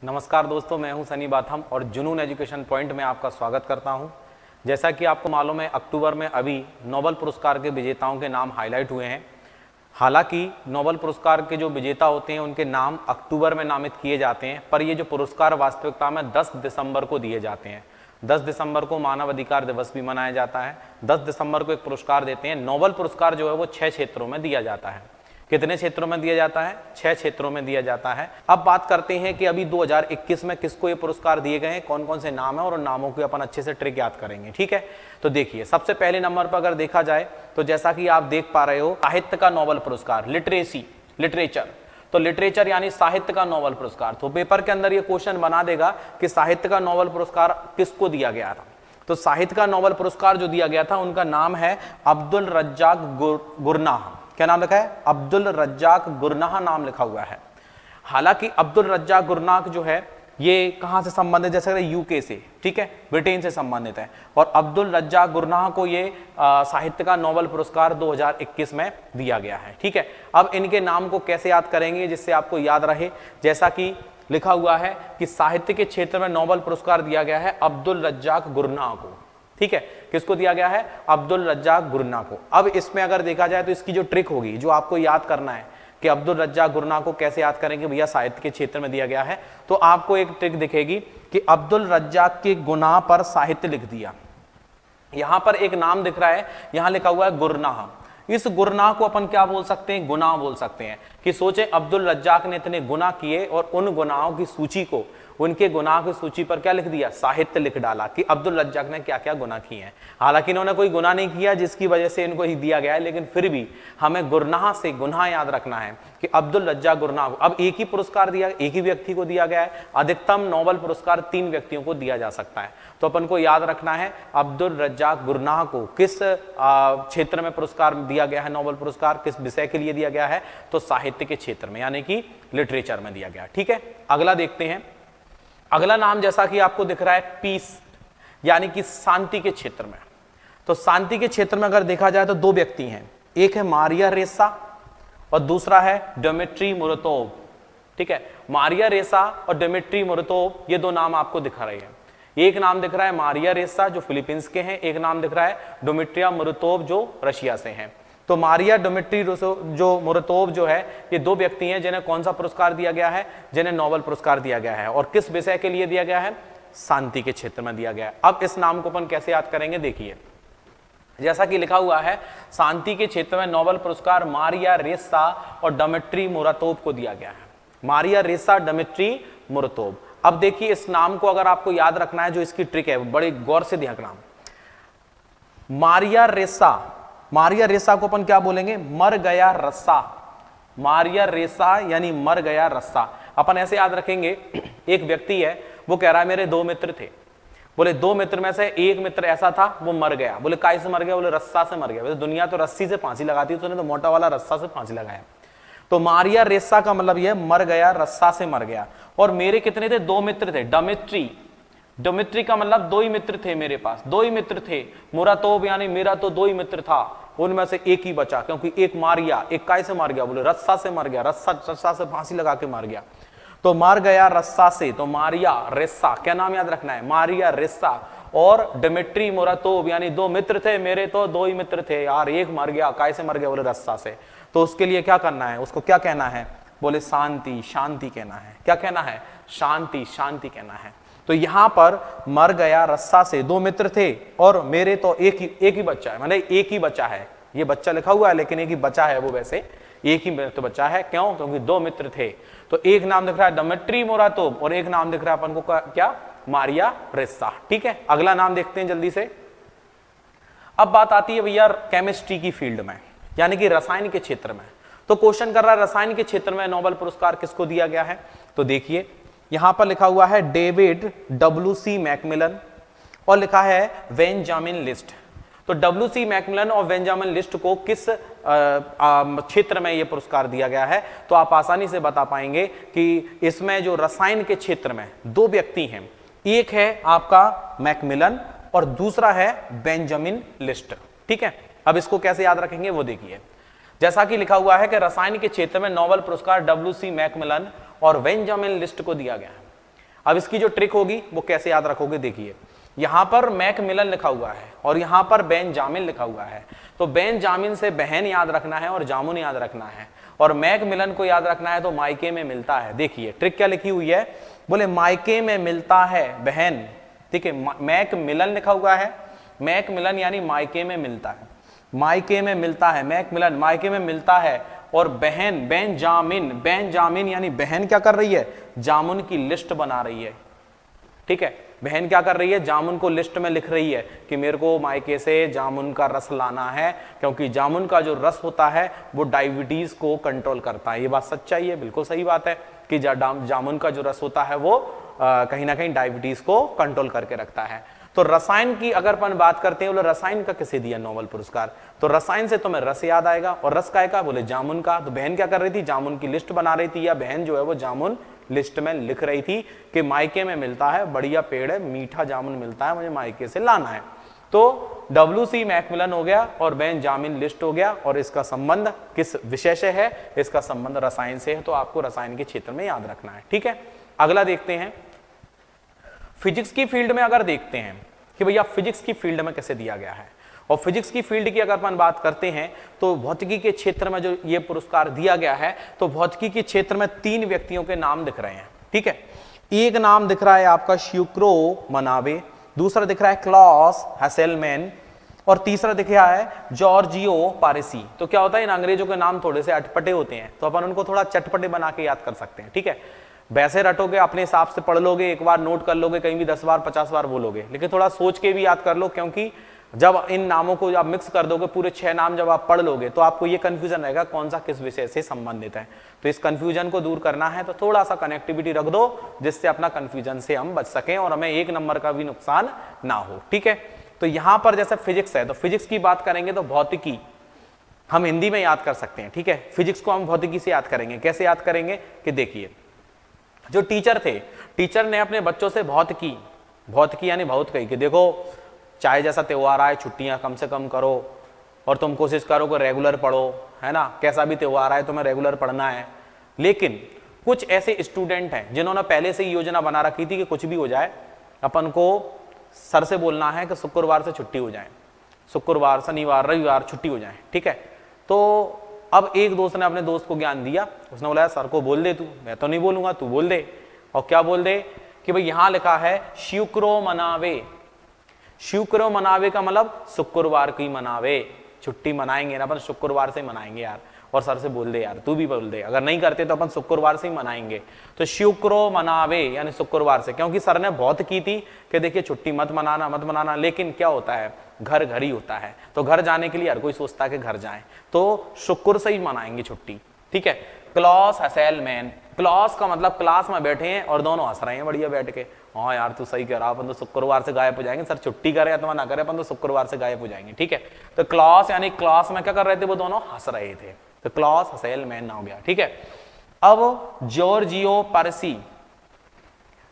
नमस्कार दोस्तों, मैं हूं सनी बाथम और जुनून एजुकेशन पॉइंट में आपका स्वागत करता हूं। जैसा कि आपको मालूम है, अक्टूबर में अभी नोबेल पुरस्कार के विजेताओं के नाम हाईलाइट हुए हैं। हालांकि नोबेल पुरस्कार के जो विजेता होते हैं उनके नाम अक्टूबर में नामित किए जाते हैं, पर ये जो पुरस्कार वास्तविकता में 10 दिसंबर को दिए जाते हैं। 10 दिसंबर को मानव अधिकार दिवस भी मनाया जाता है। 10 दिसंबर को एक पुरस्कार देते हैं। नोबेल पुरस्कार जो है वो 6 क्षेत्रों में दिया जाता है। कितने क्षेत्रों में दिया जाता है? 6 क्षेत्रों में दिया जाता है। अब बात करते हैं कि अभी 2021 में किसको ये पुरस्कार दिए गए हैं, कौन कौन से नाम है और उन नामों की अपन अच्छे से ट्रिक याद करेंगे। ठीक है, तो देखिए सबसे पहले नंबर पर अगर देखा जाए तो जैसा कि आप देख पा रहे हो, साहित्य का नोबेल पुरस्कार, लिटरेचर, तो लिटरेचर यानी साहित्य का नोबेल पुरस्कार। तो पेपर के अंदर ये क्वेश्चन बना देगा कि साहित्य का नोबेल पुरस्कार किसको दिया गया था। तो साहित्य का नोबेल पुरस्कार जो दिया गया था उनका नाम है अब्दुल रज्जाक गुरनाह। क्या नाम लिखा है? अब्दुल रज्जाक गुरनाह नाम लिखा हुआ है। हालांकि अब्दुल रज्जाक गुरनाह जो है ये कहां से संबंधित, जैसे यूके से, ठीक है, ब्रिटेन से संबंधित है। और अब्दुल रज्जाक गुरनाह को ये साहित्य का नोबेल पुरस्कार 2021 में दिया गया है। ठीक है, अब इनके नाम को कैसे याद करेंगे जिससे आपको याद रहे। जैसा कि लिखा हुआ है कि साहित्य के क्षेत्र में नोबेल पुरस्कार दिया गया है अब्दुल रज्जाक गुरनाह को। ठीक है, किसको दिया गया है? अब्दुल रज्जाक गुरनाह को। अब इसमें अगर देखा जाए तो इसकी जो ट्रिक होगी, जो आपको याद करना है कि अब्दुल रज्जाक गुरनाह को कैसे याद करेंगे, भैया साहित्य के क्षेत्र में दिया गया है, तो आपको एक ट्रिक दिखेगी कि अब्दुल रज्जाक के गुनाह पर साहित्य लिख दिया। यहां पर एक नाम दिख रहा है, यहां लिखा हुआ है गुरनाह। इस गुनाह को अपन क्या बोल सकते हैं? गुनाह बोल सकते हैं। कि सोचे अब्दुल रज्जाक ने इतने गुनाह किए और उन गुनाहों की सूची को, उनके गुनाह की सूची पर क्या लिख दिया? साहित्य लिख डाला कि अब्दुल रज्जाक ने क्या क्या गुनाह किए हैं। हालांकि इन्होंने कोई गुनाह नहीं किया जिसकी वजह से इनको ही दिया गया है, लेकिन फिर भी हमें गुरनाह से गुनाह याद रखना है कि अब्दुल रज्जाक गुरनाह। अब एक ही पुरस्कार दिया, एक ही व्यक्ति को दिया गया है। अधिकतम नोबेल पुरस्कार 3 व्यक्तियों को दिया जा सकता है। तो अपन को याद रखना है अब्दुल रज्जाक गुरनाह को किस क्षेत्र में पुरस्कार दिया गया है, नोबेल पुरस्कार किस विषय के लिए दिया गया है? तो साहित्य के क्षेत्र में, यानी कि लिटरेचर में दिया गया। ठीक है, अगला देखते हैं। अगला नाम जैसा कि आपको दिख रहा है पीस, यानी कि शांति के क्षेत्र में। तो शांति के क्षेत्र में अगर देखा जाए तो 2 व्यक्ति हैं, एक है मारिया रेसा और दूसरा है डिमित्री मुरातोव। ठीक है, मारिया रेसा और डिमित्री मुरातोव, ये 2 नाम आपको दिख रहे हैं। एक नाम दिख रहा है मारिया रेसा जो फिलीपींस के हैं, एक नाम दिख रहा है डिमित्री मुरातोव जो रशिया से हैं। तो मारिया डिमित्री जो मुरातोव जो है, ये 2 व्यक्ति हैं जिन्हें कौन सा पुरस्कार दिया गया है? जिन्हें नोबेल पुरस्कार दिया गया है। और किस विषय के लिए दिया गया है? शांति के क्षेत्र में दिया गया है। अब इस नाम को अपन कैसे याद करेंगे, देखिए जैसा कि लिखा हुआ है, शांति के क्षेत्र में नोबेल पुरस्कार मारिया रेसा और डिमित्री मुरातोव को दिया गया है। मारिया रेसा, डिमित्री मुरातोव। अब देखिए इस नाम को अगर आपको याद रखना है, जो इसकी ट्रिक है, बड़े गौर से ध्यान रखना। मारिया रेसा को अपन क्या बोलेंगे? मर गया रस्सा। मारिया रेसा यानी मर गया रस्सा। अपन ऐसे याद रखेंगे, एक व्यक्ति है, वो कह रहा है मेरे 2 मित्र थे। बोले 2 मित्र में से एक मित्र ऐसा था वो मर गया। बोले काय से मर गया? बोले रस्सा से मर गया। बोले दुनिया तो रस्सी से फांसी लगाती है, तो तो मोटा वाला रस्सा से फांसी लगाया। तो मारिया रेसा का मतलब यह मर गया, रस्सा से मर गया। और मेरे कितने थे? 2 मित्र थे। डिमित्री का मतलब 2 ही मित्र थे मेरे पास, 2 ही मित्र थे। मुरातोव यानी मेरा तो 2 ही मित्र था, उनमें से एक ही बचा, क्योंकि एक मार गया। एक काय से मार गया? बोले रस्सा से मर गया, रस्सा से फांसी लगा के मार गया। तो मार गया रस्सा से, तो मारिया रेसा। क्या नाम याद रखना है? मारिया रेसा। और डिमित्री मुरातोव यानी 2 मित्र थे मेरे, तो 2 ही मित्र थे यार, एक मर गया। काय से मर गया? बोले रस्सा से। तो उसके लिए क्या करना है? उसको क्या कहना है? बोले शांति, शांति कहना है। क्या कहना है? शांति, शांति कहना है। तो यहां पर मर गया रस्सा से 2 मित्र थे और मेरे तो एक ही बच्चा है, माने एक ही बच्चा है। ये बच्चा लिखा हुआ है लेकिन एक ही बच्चा है, वो वैसे एक ही तो बच्चा है। क्यों? क्योंकि 2 मित्र थे। तो एक नाम दिख रहा है डिमित्री मुरातोव और एक नाम दिख रहा है अपन को क्या? मारिया रेसा। ठीक है, अगला नाम देखते हैं जल्दी से। अब बात आती है भैया केमिस्ट्री की फील्ड में, यानी कि रसायन के क्षेत्र में। तो क्वेश्चन कर रहा है रसायन के क्षेत्र में नोबेल पुरस्कार किसको दिया गया है? तो देखिए यहां पर लिखा हुआ है डेविड WC मैकमिलन और लिखा है बेंजामिन लिस्ट। तो WC मैकमिलन और बेंजामिन लिस्ट को किस क्षेत्र में यह पुरस्कार दिया गया है? तो आप आसानी से बता पाएंगे कि इसमें जो रसायन के क्षेत्र में 2 व्यक्ति हैं, एक है आपका मैकमिलन और दूसरा है बेंजामिन लिस्ट। ठीक है, अब इसको कैसे याद रखेंगे वो देखिए। जैसा कि लिखा हुआ है कि रसायन के क्षेत्र में नोबेल पुरस्कार WC मैकमिलन और बेंजामिन लिस्ट को दिया गया है। अब इसकी जो ट्रिक होगी वो कैसे याद रखोगे, देखिए यहां पर मैकमिलन लिखा हुआ है और यहां पर बेंजामिन लिखा हुआ है, तो बेंजामिन से बहन याद रखना है और जामुन याद रखना है, और मैकमिलन को याद रखना है तो मायके में मिलता है। देखिए ट्रिक क्या लिखी हुई है, बोले मायके में मिलता है बहन, ठीक है, मैकमिलन लिखा हुआ है, मैकमिलन यानी मायके में मिलता है, मायके में मिलता है, मैकमिलन मायके में मिलता है, और बहन बेंजामिन, बेंजामिन यानी बहन क्या कर रही है, जामुन की लिस्ट बना रही है, ठीक है, बहन क्या कर रही है, जामुन को लिस्ट में लिख रही है कि मेरे को मायके से जामुन का रस लाना है, क्योंकि जामुन का जो रस होता है वो डायबिटीज को कंट्रोल करता है। ये बात सच्चाई है, बिल्कुल सही बात है कि जामुन का जो रस होता है वो कहीं ना कहीं डायबिटीज को कंट्रोल करके रखता है। तो रसायन की अगर अपन बात करते हैं, बोले रसायन का किसे दिया नोबेल पुरस्कार, तो रसायन से तुम्हें रस याद आएगा, और रस का बोले जामुन का, तो बहन क्या कर रही थी, जामुन की लिस्ट बना रही थी, या बहन जो है वो जामुन लिस्ट में लिख रही थी कि मायके में मिलता है, बढ़िया पेड़ है, मीठा जामुन मिलता है, मुझे मायके से लाना है। तो WC मैकमिलन हो गया और बेंजामिन लिस्ट हो गया, और इसका संबंध किस विषय से है, इसका संबंध रसायन से है, तो आपको रसायन के क्षेत्र में याद रखना है, ठीक है। अगला देखते हैं, फिजिक्स की फील्ड में अगर देखते हैं कि भैया फिजिक्स की फील्ड में कैसे दिया गया है, और फिजिक्स की फील्ड की अगर अपन बात करते हैं तो भौतिकी के क्षेत्र में जो ये पुरस्कार दिया गया है, तो भौतिकी के क्षेत्र में 3 व्यक्तियों के नाम दिख रहे हैं, ठीक है। एक नाम दिख रहा है आपका श्यूक्रो मनावे, दूसरा दिख रहा है क्लॉस हैसेलमैन, और तीसरा दिख रहा है जॉर्जियो पारेसी। तो क्या होता है, इन अंग्रेजों के नाम थोड़े से अटपटे होते हैं, तो अपन उनको थोड़ा चटपटे बना के याद कर सकते हैं, ठीक है। वैसे रटोगे, अपने हिसाब से पढ़ लोगे, एक बार नोट कर लोगे, कहीं भी 10 बार 50 बार बोलोगे, लेकिन थोड़ा सोच के भी याद कर लो, क्योंकि जब इन नामों को आप मिक्स कर दोगे, पूरे 6 नाम जब आप पढ़ लोगे, तो आपको ये कंफ्यूजन रहेगा कौन सा किस विषय से संबंधित है। तो इस कंफ्यूजन को दूर करना है तो थोड़ा सा कनेक्टिविटी रख दो, जिससे अपना कंफ्यूजन से हम बच सकें और हमें 1 नंबर का भी नुकसान ना हो, ठीक है। तो यहां पर जैसे फिजिक्स है, तो फिजिक्स की बात करेंगे तो भौतिकी हम हिंदी में याद कर सकते हैं, ठीक है। फिजिक्स को हम भौतिकी से याद करेंगे, कैसे याद करेंगे कि देखिए, जो टीचर थे, टीचर ने अपने बच्चों से भौतिकी यानी बहुत कही कि देखो चाहे जैसा त्योहार आए, छुट्टियां कम से कम करो, और तुम कोशिश करो कि रेगुलर पढ़ो, है ना, कैसा भी त्योहार आए तुम्हें रेगुलर पढ़ना है। लेकिन कुछ ऐसे स्टूडेंट हैं जिन्होंने पहले से ही योजना बना रखी थी कि कुछ भी हो जाए, अपन को सर से बोलना है कि शुक्रवार से छुट्टी हो जाए, शुक्रवार शनिवार रविवार छुट्टी हो जाए, ठीक है। तो अब एक दोस्त ने अपने दोस्त को ज्ञान दिया, उसने बोला सर को बोल दे तू, मैं तो नहीं बोलूंगा, तू बोल दे। और क्या बोल दे कि भाई यहां लिखा है शुक्रो मनावे, शुक्रो मनावे का मतलब शुक्रवार की मनावे, छुट्टी मनाएंगे ना अपन, शुक्रवार से मनाएंगे यार, और सर से बोल दे यार, तू भी बोल दे, अगर नहीं करते तो अपन शुक्रवार से ही मनाएंगे। तो शुक्रो मनावे यानी शुक्रवार से, क्योंकि सर ने बहुत की थी कि देखिए छुट्टी मत मनाना, लेकिन क्या होता है, घर घर ही होता है, तो घर जाने के लिए हर कोई सोचता है कि घर जाएं, तो शुक्र से ही मनाएंगे छुट्टी, ठीक है। क्लॉस हैसेलमैन, क्लॉस का मतलब क्लास में बैठे हैं और दोनों हंस रहे हैं बढ़िया बैठ के, हाँ यार तू सही कह रहा, अपन तो शुक्रवार से गायब हो जाएंगे, सर छुट्टी करे अथवा ना करे, अपन तो शुक्रवार से गायब हो जाएंगे, ठीक है। तो क्लॉस यानी क्लास में क्या कर रहे थे, वो दोनों हंस रहे थे, तो क्लॉस हैसेलमैन ना हो गया, ठीक है। अब जॉर्जियो पारेसी,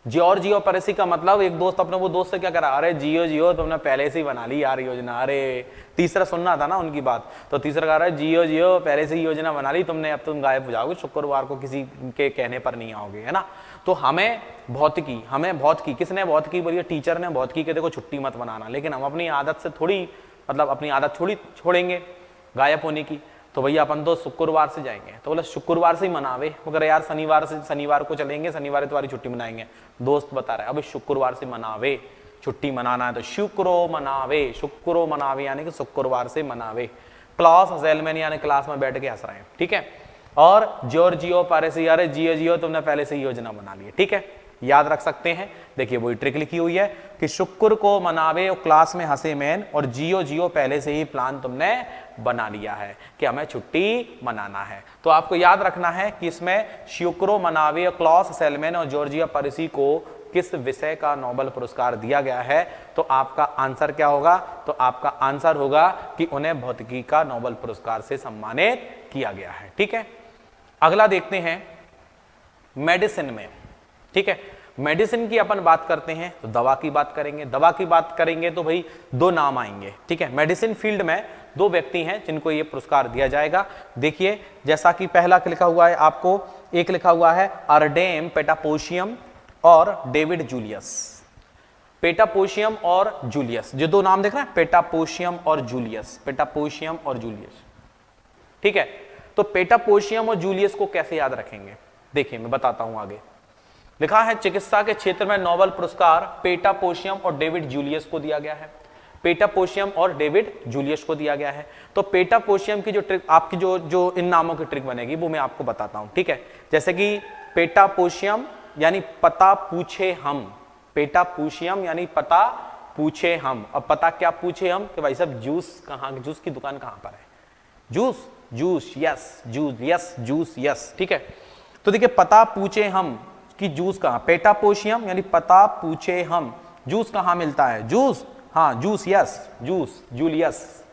जॉर्जियो पारेसी का मतलब एक दोस्त अपने वो दोस्त से क्या करा, अरे जियो तुमने पहले से ही बना ली यार योजना, अरे तीसरा सुनना था ना उनकी बात, तो तीसरा कह रहा है जियो पहले से ही योजना बना ली तुमने, अब तुम गायब हो जाओगे, शुक्रवार को किसी के कहने पर नहीं आओगे, है ना। तो हमें भौतिकी किसने भौतिकी बोली, टीचर ने भौतिकी के देखो छुट्टी मत बनाना, लेकिन हम अपनी आदत से थोड़ी, मतलब अपनी आदत छोड़ेंगे गायब होने की, तो भैया अपन तो शुक्रवार से जाएंगे, तो बोला शुक्रवार से ही मनावे, मगर यार शनिवार को चलेंगे, शनिवार तुम्हारी छुट्टी मनाएंगे, दोस्त बता रहा है अभी शुक्रवार से मनावे, छुट्टी मनाना है तो शुक्रो मनावे यानी कि शुक्रवार से मनावे। क्लॉस हैसेलमैन यानी क्लास में बैठ के हंस रहे हैं, ठीक है। और जॉर्जियो पारेसी, अरे जियो तुमने पहले से ही योजना बना ली है, ठीक है, याद रख सकते हैं। देखिए वही ट्रिक लिखी हुई है कि शुक्र को मनावे और क्लास में हंसे मैन, और जियो पहले से ही प्लान तुमने बना लिया है कि हमें छुट्टी मनाना है। तो आपको याद रखना है कि इसमें शुक्रो मनावे, क्लॉस हैसेलमैन और जॉर्जियो पारेसी को किस विषय का नोबेल पुरस्कार दिया गया है, तो आपका आंसर क्या होगा, तो आपका आंसर होगा कि उन्हें भौतिकी का नोबेल पुरस्कार से सम्मानित किया गया है, ठीक है। अगला देखते हैं मेडिसिन में, ठीक है। मेडिसिन की अपन बात करते हैं तो दवा की बात करेंगे, तो भाई 2 नाम आएंगे, ठीक है। मेडिसिन फील्ड में 2 व्यक्ति हैं जिनको ये पुरस्कार दिया जाएगा। देखिए जैसा कि पहला लिखा हुआ है आपको, एक लिखा हुआ है अर्डेम पेटापोशियम, और डेविड जूलियस। पेटापोशियम और जूलियस, जो दो नाम देख रहे हैं, पेटापोशियम और जूलियस, पेटापोशियम और जूलियस। ठीक है, तो पेटापोशियम और जूलियस को कैसे याद रखेंगे, देखिए मैं बताता हूं आगे। लिखा है चिकित्सा के क्षेत्र में नोबेल पुरस्कार पेटापोशियम और डेविड जूलियस को दिया गया है। पेटापोशियम और डेविड जूलियस को दिया गया है। तो पेटापोशियम की जो ट्रिक, आपकी जो इन नामों की ट्रिक बनेगी वो मैं आपको बताता हूं। ठीक है, जैसे कि पेटापोशियम यानी पता पूछे हम, पेटापोशियम यानी पता पूछे हम। अब पता क्या पूछे हम कि भाई साहब जूस कहाँ, जूस की दुकान कहां पर है, juice, juice, yes, juice, yes, juice, yes. ठीक है, तो देखिए पता पूछे हम कि जूस कहां, पेटापोशियम यानी पता पूछे हम, जूस कहां मिलता है, जूस, हाँ जूस, यस, जूस, जूलियस।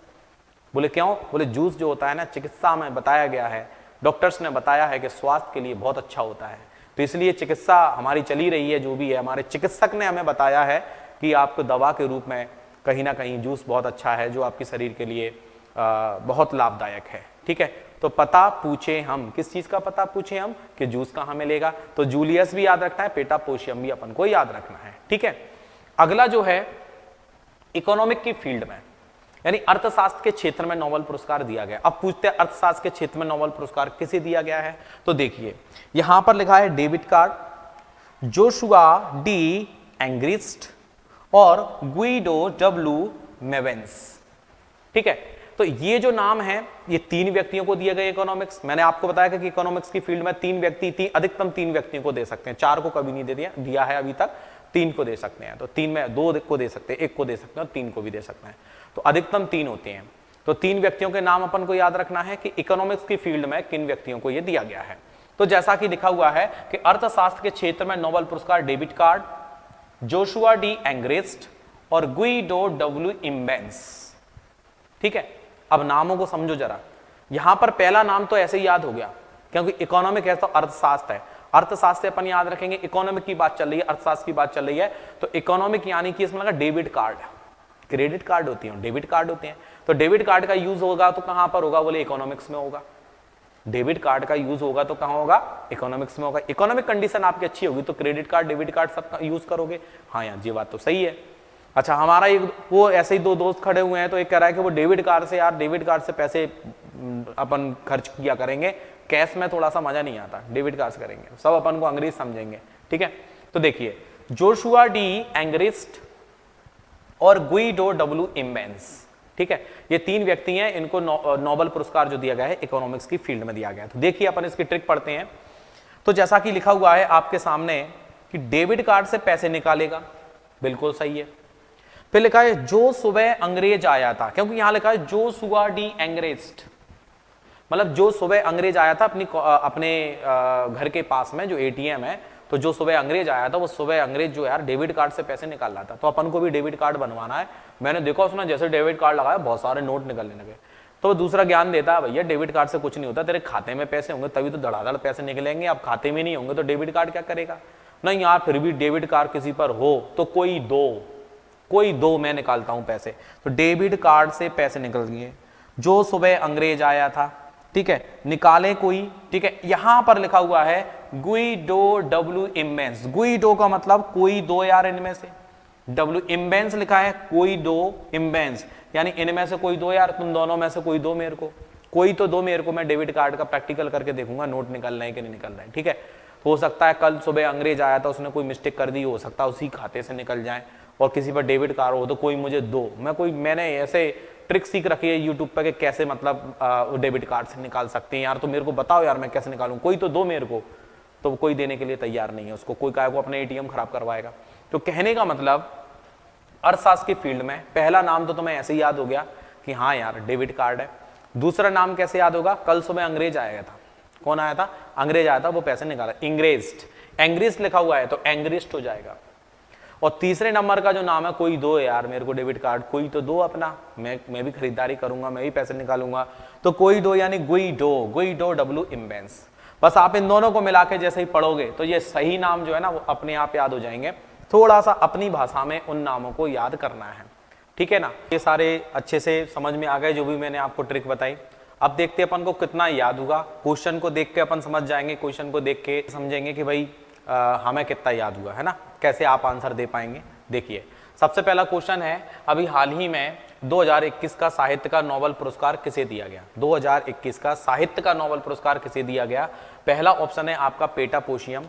बोले क्यों, बोले जूस जो होता है ना, चिकित्सा में बताया गया है, डॉक्टर्स ने बताया है कि स्वास्थ्य के लिए बहुत अच्छा होता है, तो इसलिए चिकित्सा हमारी चली रही है, जो भी है हमारे चिकित्सक ने हमें बताया है कि आपको दवा के रूप में कहीं ना कहीं जूस बहुत अच्छा है, जो आपके शरीर के लिए बहुत लाभदायक है। ठीक है, तो पता पूछे हम, किस चीज का पता पूछे हम कि जूस कहां मिलेगा, तो जूलियस भी याद रखना है, पेटापोशियम भी अपन को याद रखना है। ठीक है, अगला जो है इकोनॉमिक की फील्ड में यानी अर्थशास्त्र के क्षेत्र में नोबेल पुरस्कार दिया गया। अब पूछते हैं अर्थशास्त्र के क्षेत्र में नोबेल पुरस्कार किसे दिया गया है, तो देखिए यहां पर लिखा है David card, Joshua D Angrist और गुइडो डब्ल्यू मेवेंस। ठीक है, तो ये जो नाम है ये तीन व्यक्तियों को दिए गए इकोनॉमिक्स। मैंने आपको बताया कि इकोनॉमिक्स की फील्ड में तीन व्यक्ति, अधिकतम तीन व्यक्तियों को दे सकते हैं, चार को कभी नहीं दिया है अभी तक, तीन को दे सकते हैं। तो तीन में दो को दे सकते हैं, एक को दे सकते हैं और तीन को भी दे सकते हैं, तो अधिकतम तीन होते हैं। तो तीन व्यक्तियों के नाम अपन को याद रखना है कि इकोनॉमिक्स की फील्ड में किन व्यक्तियों को यह दिया गया है। तो जैसा कि लिखा हुआ है कि अर्थशास्त्र के क्षेत्र में नोबेल पुरस्कार डेविड कार्ड, जोशुआ डी एंग्रेस्ट और गुइडो डब्ल्यू इम्बेंस। ठीक है, अब नामों को समझो जरा। यहां पर पहला नाम तो ऐसे ही याद हो गया क्योंकि इकोनॉमिक है तो अर्थशास्त्र है, अर्थशास्त्र से अपन याद रखेंगे, इकोनॉमिक की बात चल रही है, अर्थशास्त्र की बात चल रही है, तो इकोनॉमिक यानी कि इसमें लगा डेबिट कार्ड, क्रेडिट कार्ड होती है, डेबिट कार्ड होते हैं। तो डेबिट कार्ड का यूज होगा तो कहां पर होगा, बोले इकोनॉमिक्स में होगा। डेबिट कार्ड का यूज होगा तो कहां होगा, इकोनॉमिक्स में होगा। इकोनॉमिक कंडीशन आपकी अच्छी होगी तो क्रेडिट कार्ड, डेबिट कार्ड सब यूज करोगे। हाँ यार ये बात तो सही है। अच्छा, हमारा एक वो ऐसे ही दो दोस्त खड़े हुए हैं, तो एक कह रहा है कि वो डेबिट कार्ड से, यार डेबिट कार्ड से पैसे अपन खर्च किया करेंगे, कैश में थोड़ा सा मजा नहीं आता, डेबिट कार्ड से करेंगे, सब अपन को अंग्रेज समझेंगे। ठीक है, तो देखिए जोशुआ डी एंग्रिस्ट और गुइडो डब्ल्यू इम्बेंस। ठीक है, ये तीन व्यक्ति हैं, इनको नोबेल पुरस्कार जो दिया गया है इकोनॉमिक्स की फील्ड में दिया गया है। तो देखिए अपन इसकी ट्रिक पढ़ते हैं। तो जैसा कि लिखा हुआ है आपके सामने कि डेबिट कार्ड से पैसे निकालेगा, बिल्कुल सही है। फिर लिखा है जो सुबह अंग्रेज आया था, क्योंकि यहां लिखा है जोशुआ डी एंग्रेस्ट, मतलब जो सुबह अंग्रेज आया था अपने घर के पास में जो एटीएम है, तो जो सुबह अंग्रेज आया था वो सुबह अंग्रेज जो यार डेबिट कार्ड से पैसे निकाल रहा था, तो अपन को भी डेबिट कार्ड बनवाना है। मैंने देखा उसने जैसे डेबिट कार्ड लगाया बहुत सारे नोट निकलने लगे, तो दूसरा ज्ञान देता है भैया डेबिट कार्ड से कुछ नहीं होता, तेरे खाते में पैसे होंगे तभी तो धड़ाधड़ पैसे निकलेंगे, अब खाते में नहीं होंगे तो डेबिट कार्ड क्या करेगा। नहीं यार फिर भी डेबिट कार्ड किसी पर हो तो कोई दो मैं निकालता हूं पैसे, तो डेबिट कार्ड से पैसे निकल गए। जो सुबह अंग्रेज आया था, ठीक है, निकाले कोई। ठीक है, यहां पर लिखा हुआ है गुइडो डब्ल्यू इम्बेंस, गुइडो का मतलब कोई दो यार इनमें से, डब्ल्यू इम्बेंस लिखा है कोई दो इम्बेंस, यानी इनमें से कोई दो यार, तुम दोनों में से कोई दो मेरे को, कोई तो दो मेरे को, मैं डेबिट कार्ड का प्रैक्टिकल करके देखूंगा नोट निकल रहे हैं कि नहीं निकल रहे हैं। ठीक है, हो सकता है कल सुबह अंग्रेज आया था उसने कोई मिस्टेक कर दी, हो सकता है उसी खाते से निकल जाए, और किसी पर डेबिट कार्ड हो तो कोई मुझे दो, मैंने ऐसे ट्रिक सीख रखी है यूट्यूब पर कि कैसे मतलब डेबिट कार्ड से निकाल सकते हैं यार, तो मेरे को बताओ यार मैं कैसे निकालूं, कोई तो दो मेरे को, तो कोई देने के लिए तैयार नहीं है उसको, कोई काय को अपने एटीएम खराब करवाएगा। तो कहने का मतलब अर्थशास्त्र की फील्ड में पहला नाम तो तुम्हें ऐसे ही याद हो गया कि हाँ यार डेबिट कार्ड है। दूसरा नाम कैसे याद होगा, कल सुबह अंग्रेज आया था, कौन आया था, अंग्रेज आया था, वो पैसे निकाला, इंग्रेस्ट, एंग्रिस्ट लिखा हुआ है तो एंग्रिस्ट हो जाएगा। और तीसरे नंबर का जो नाम है कोई दो यार मेरे को डेबिट कार्ड, कोई तो दो अपना, मैं भी खरीदारी करूंगा, मैं भी पैसे निकालूंगा, तो कोई दो यानी गुइडो डब्ल्यू इम्बेंस। बस आप इन दोनों को मिला के जैसे ही पढ़ोगे तो ये सही नाम जो है ना वो अपने आप याद हो जाएंगे। थोड़ा सा अपनी भाषा में उन नामों को याद करना है, ठीक है ना। ये सारे अच्छे से समझ में आ गए जो भी मैंने आपको ट्रिक बताई। अब देखते हैं अपन को कितना याद होगा। क्वेश्चन को देख के अपन समझ जाएंगे, क्वेश्चन को देख के समझेंगे कि भाई हमें कितना याद हुआ है ना, कैसे आप आंसर दे पाएंगे। देखिए सबसे पहला क्वेश्चन है, अभी हाल ही में 2021 का साहित्य का नोबेल पुरस्कार किसे दिया गया। 2021 का साहित्य का नोबेल पुरस्कार किसे दिया गया। पहला ऑप्शन है आपका पेटा पोशियम,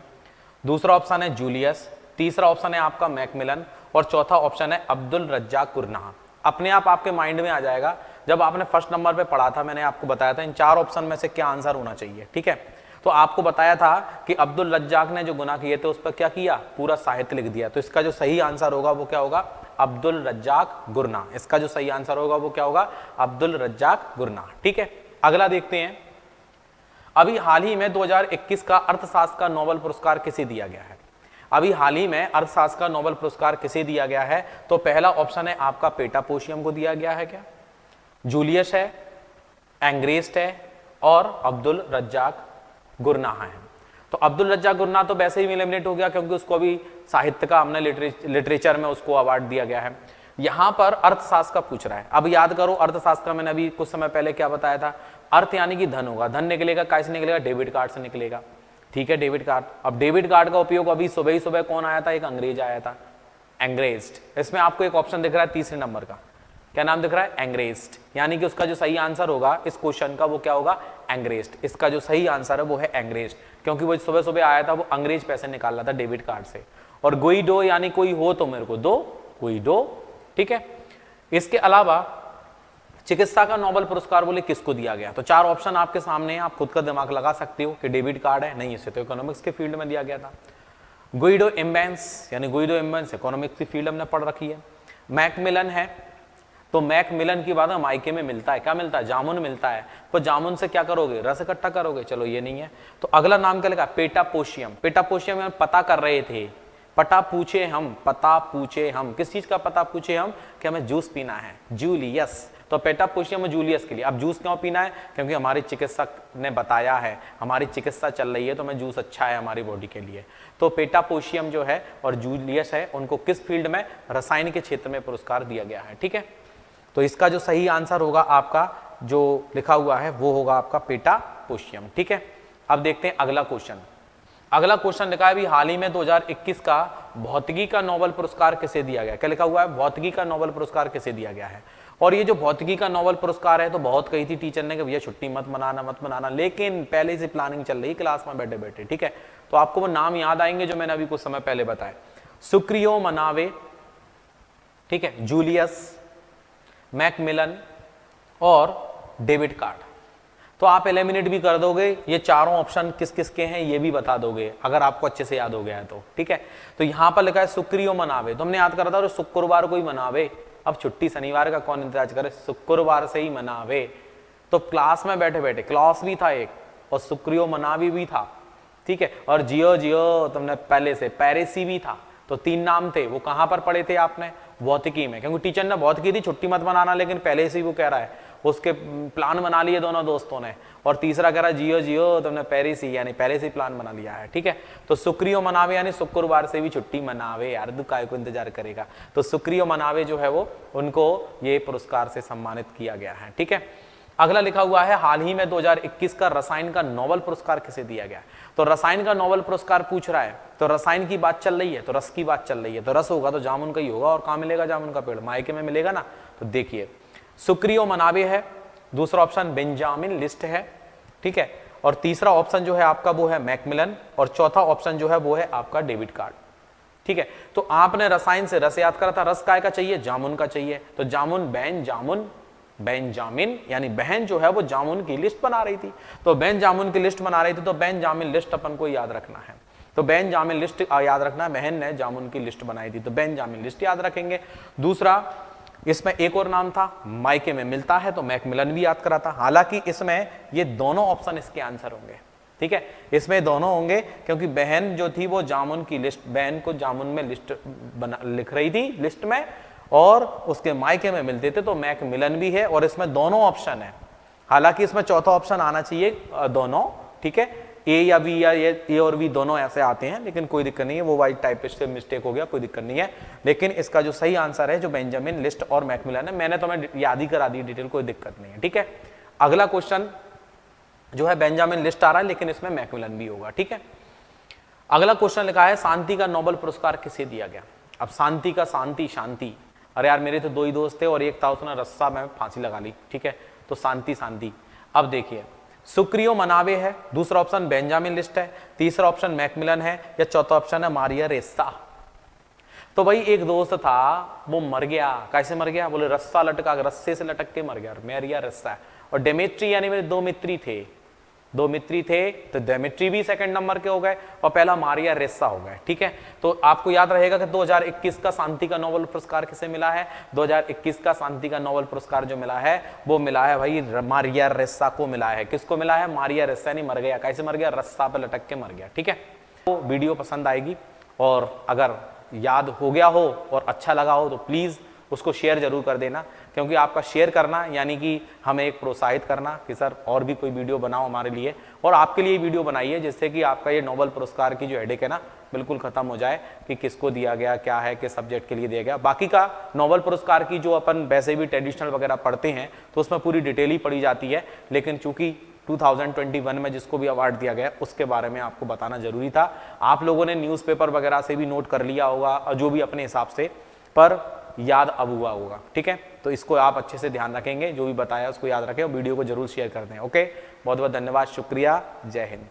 दूसरा ऑप्शन है जूलियस, तीसरा ऑप्शन है आपका मैकमिलन और चौथा ऑप्शन है अब्दुल रज्जाक गुरनाह। अपने आप आपके माइंड में आ जाएगा, जब आपने फर्स्ट नंबर पे पढ़ा था मैंने आपको बताया था इन चार ऑप्शन में से क्या आंसर होना चाहिए। ठीक है, तो आपको बताया था कि अब्दुल रज्जाक ने जो गुनाह किए थे उस पर क्या किया, पूरा साहित्य लिख दिया। तो इसका जो सही आंसर होगा वो क्या होगा, अब्दुल रज्जाक गुरनाह। इसका जो सही आंसर होगा वो क्या होगा, अब्दुल रज्जाक गुरनाह। ठीक है, अगला देखते हैं। अभी हाल ही में 2021 का अर्थशास्त्र का नोबेल पुरस्कार किसे दिया गया है। अभी हाल ही में अर्थशास्त्र का नोबेल पुरस्कार किसे दिया गया है। तो पहला ऑप्शन है आपका पेटा पोशियम को दिया गया है, क्या जूलियस है, एंग्रेस्ट है और अब्दुल रज्जाक गुरनाह है। तो अब्दुल रज्जाक गुरनाह तो वैसे ही एलिमिनेट हो गया क्योंकि उसको भी साहित्य का हमने लिटरेचर में उसको अवार्ड दिया गया है। यहां पर अर्थशास्त्र का पूछ रहा है। अब याद करो अर्थशास्त्र का मैंने अभी कुछ समय पहले क्या बताया था, अर्थ यानी कि धन होगा, धन निकलेगा कैसे निकलेगा, डेबिट कार्ड से निकलेगा। ठीक है, डेबिट कार्ड। अब डेबिट कार्ड का उपयोग अभी सुबह ही सुबह कौन आया था, एक अंग्रेज आया था, एंग्रेज्ड। इसमें आपको एक ऑप्शन दिख रहा है तीसरे नंबर का, क्या नाम दिख रहा है, एंग्रेज्ड। यानी कि उसका जो सही आंसर होगा इस क्वेश्चन का वो क्या होगा, एंग्रेज्ड। इसका जो सही आंसर है वो है एंग्रेज्ड, क्योंकि वो सुबह सुबह आया था, वो अंग्रेज पैसे निकाल रहा था डेबिट कार्ड से। और गुइडो यानी कोई हो तो मेरे को दो, गुइडो। ठीक है, इसके अलावा चिकित्सा का नोबेल पुरस्कार बोले किसको दिया गया। तो चार ऑप्शन आपके सामने हैं, आप खुद का दिमाग लगा सकते हो कि डेबिट कार्ड है, नहीं, इसे तो इकोनॉमिक्स के फील्ड में दिया गया था। गुइडो इम्बेंस, यानी गुइडो इम्बेंस इकोनॉमिक्स की फील्ड हमने पढ़ रखी है। मैकमिलन है, तो मैकमिलन की बात है, मायके में मिलता है, क्या मिलता है, जामुन मिलता है। तो जामुन से क्या करोगे, रस इकट्ठा करोगे, चलो ये नहीं है। तो अगला नाम क्या लिखा, पेटा पोशियम। पेटा पोशियम हम पता कर रहे थे, पता पूछे हम, पता पूछे हम, किस चीज का पता पूछे हम, कि हमें जूस पीना है, जूलियस। तो पेटा पोशियम जूलियस के लिए। अब जूस क्यों पीना है, क्योंकि हमारे चिकित्सक ने बताया है, हमारी चिकित्सा चल रही है तो हमें जूस अच्छा है हमारी बॉडी के लिए। तो पेटा पोशियम जो है और जूलियस है, उनको किस फील्ड में, रसायन के क्षेत्र में पुरस्कार दिया गया है। ठीक है, तो इसका जो सही आंसर होगा आपका जो लिखा हुआ है वो होगा आपका पेटा पोशियम। ठीक है, अब देखते हैं अगला क्वेश्चन। अगला क्वेश्चन लिखा है, अभी हाल ही में 2021 का भौतिकी का नोबेल पुरस्कार किसे दिया गया। क्या लिखा हुआ है, भौतिकी का नोबेल पुरस्कार किसे दिया गया है। और ये जो भौतिकी का नोबेल पुरस्कार है, तो बहुत कही थी टीचर ने कि भैया छुट्टी मत मनाना, लेकिन पहले से प्लानिंग चल रही क्लास में बैठे बैठे। ठीक है, तो आपको वो नाम याद आएंगे जो मैंने अभी कुछ समय पहले बताया, सुक्रियो मनावे, ठीक है, जूलियस, मैकमिलन और डेबिट कार्ड। तो आप एलिमिनेट भी कर दोगे, ये चारों ऑप्शन किस किस के हैं ये भी बता दोगे अगर आपको अच्छे से याद हो गया है तो। ठीक है, तो यहां पर लिखा है सुक्रियो मनावे, तो हमने याद करा था और शुक्रवार को ही मनावे। अब छुट्टी शनिवार का कौन इंतजार करे, शुक्रवार से ही मनावे। तो क्लास में बैठे बैठे, क्लास भी था एक और सुक्रियो मनावी भी था। ठीक है, और जियो जियो तुमने पहले से, पैरेसी भी था। तो तीन नाम थे, वो कहां पर पढ़े थे आपने, भौतिकी में, क्योंकि टीचर ने भौतिकी थी छुट्टी मत मनाना, लेकिन पहले से ही वो कह रहा है, उसके प्लान बना लिए दोनों दोस्तों ने। और तीसरा कह रहा जियो जियो तुमने पैरिसी, यानी पहले से ही प्लान बना लिया है। ठीक है, तो सुक्रियो मनावे यानी शुक्रवार से भी छुट्टी मनावे, यार दुकाय को इंतजार करेगा। तो सुक्रियो मनावे जो है वो, उनको ये पुरस्कार से सम्मानित किया गया है। ठीक है, अगला लिखा हुआ है, हाल ही में 2021 का रसायन का नोबेल पुरस्कार किसे दिया गया। तो रसायन का नोबेल पुरस्कार पूछ रहा है, तो रसायन की बात चल रही है, तो रस की बात चल रही है, तो रस होगा तो जामुन का ही होगा। और कहाँ मिलेगा जामुन का पेड़, मायके में मिलेगा ना। तो देखिए सुक्रियो मनावे है, दूसरा ऑप्शन बेंजामिन लिस्ट है। ठीक है, और तीसरा ऑप्शन जो है आपका वो है मैकमिलन, और चौथा ऑप्शन जो है वो है आपका डेबिट कार्ड। ठीक है, तो आपने रसायन से रस याद करा था, रस काय का चाहिए, जामुन का चाहिए। तो जामुन, बेंजामिन यानी बहन जो है वो जामुन की लिस्ट बना रही थी, तो बेंजामिन की लिस्ट बना रही थी, तो बेंजामिन लिस्ट अपन को याद रखना है। तो बेंजामिन लिस्ट याद रखना है, बहन ने जामुन की लिस्ट बनाई थी, तो बेंजामिन लिस्ट याद रखेंगे। दूसरा, इसमें एक और नाम था, मायके में मिलता है, तो मैकमिलन भी याद करा था। हालांकि इसमें ये दोनों ऑप्शन इसके आंसर होंगे। ठीक है, इसमें दोनों होंगे, क्योंकि बहन जो थी वो जामुन की लिस्ट, बहन को जामुन में लिस्ट लिख रही थी लिस्ट में, और उसके मायके में मिलते थे, तो मैकमिलन भी है। और इसमें दोनों ऑप्शन है, हालांकि इसमें चौथा ऑप्शन आना चाहिए दोनों। ठीक है, ए या बी, या ए और बी दोनों ऐसे आते हैं, लेकिन कोई दिक्कत नहीं है, वो वाइट टाइपिस्ट से मिस्टेक हो गया, कोई दिक्कत नहीं है। लेकिन इसका जो सही आंसर है जो बेंजामिन लिस्ट और मैकमिलन है, मैंने तुम्हें याद ही करा दी डिटेल, कोई दिक्कत नहीं है। ठीक है, अगला क्वेश्चन जो है बेंजामिन लिस्ट आ रहा है, लेकिन इसमें मैकमिलन भी होगा। ठीक है, अगला क्वेश्चन लिखा है शांति का नोबेल पुरस्कार किसे दिया गया। अब शांति का शांति शांति, अरे यार मेरे तो दो ही दोस्त थे और एक था उसने रस्सा में फांसी लगा ली, ठीक है, तो शांति शांति। अब देखिए सुक्रियो मनावे है, दूसरा ऑप्शन बेंजामिन लिस्ट है, तीसरा ऑप्शन मैकमिलन है, या चौथा ऑप्शन है मारिया रेस्सा। तो भाई एक दोस्त था वो मर गया, कैसे मर गया, बोले रस्सा लटका, रस्से से लटक के मर गया, मारिया रेस्सा। और डेमेट्री यानी मेरे दो मित्री थे, तो डेमेट्री भी सेकंड नंबर के हो गए और पहला मारिया रेस्सा हो गए, ठीक है। तो आपको याद रहेगा कि 2021 का शांति का नोबेल पुरस्कार किसे मिला है। 2021 का शांति का नोबेल पुरस्कार जो मिला है वो मिला है भाई मारिया रेस्सा को मिला है। किसको मिला है, मारिया रेस्सा। नहीं मर गया, कैसे मर गया, रस्सा पे लटक के मर गया, ठीक है। तो वीडियो पसंद आएगी और अगर याद हो गया हो और अच्छा लगा हो तो प्लीज उसको शेयर जरूर कर देना, क्योंकि आपका शेयर करना यानी कि हमें एक प्रोत्साहित करना कि सर और भी कोई वीडियो बनाओ हमारे लिए, और आपके लिए वीडियो बनाइए जिससे कि आपका ये नोबेल पुरस्कार की जो हेडेक है ना बिल्कुल खत्म हो जाए कि किसको दिया गया, क्या है, किस सब्जेक्ट के लिए दिया गया। बाकी का नोबेल पुरस्कार की जो अपन वैसे भी ट्रेडिशनल वगैरह पढ़ते हैं तो उसमें पूरी डिटेल ही पढ़ी जाती है, लेकिन चूंकि 2021 में जिसको भी अवार्ड दिया गया उसके बारे में आपको बताना जरूरी था। आप लोगों ने न्यूज़पेपर वगैरह से भी नोट कर लिया होगा और जो भी अपने हिसाब से, पर याद अब हुआ होगा, ठीक है। तो इसको आप अच्छे से ध्यान रखेंगे, जो भी बताया उसको याद रखें और वीडियो को जरूर शेयर कर दें। ओके, बहुत बहुत धन्यवाद, शुक्रिया, जय हिंद।